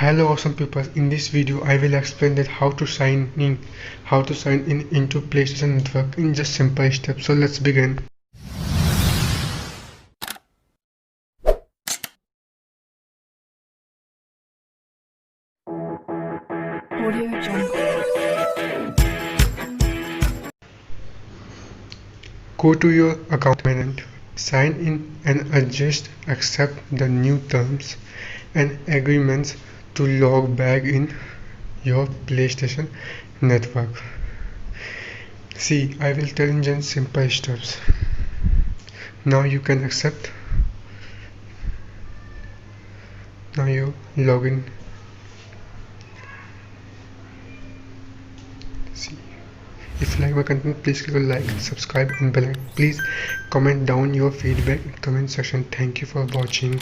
Hello awesome people, in this video I will explain that how to sign in into PlayStation Network in just simple steps. So let's begin. Go to your account manager, sign in and accept the new terms and agreements to log back in your PlayStation Network. See, I will tell in just simple steps. Now you can accept. Now you log in. See, if you like my content, please click on like, subscribe and bell icon. Please comment down your feedback in comment section. Thank you for watching.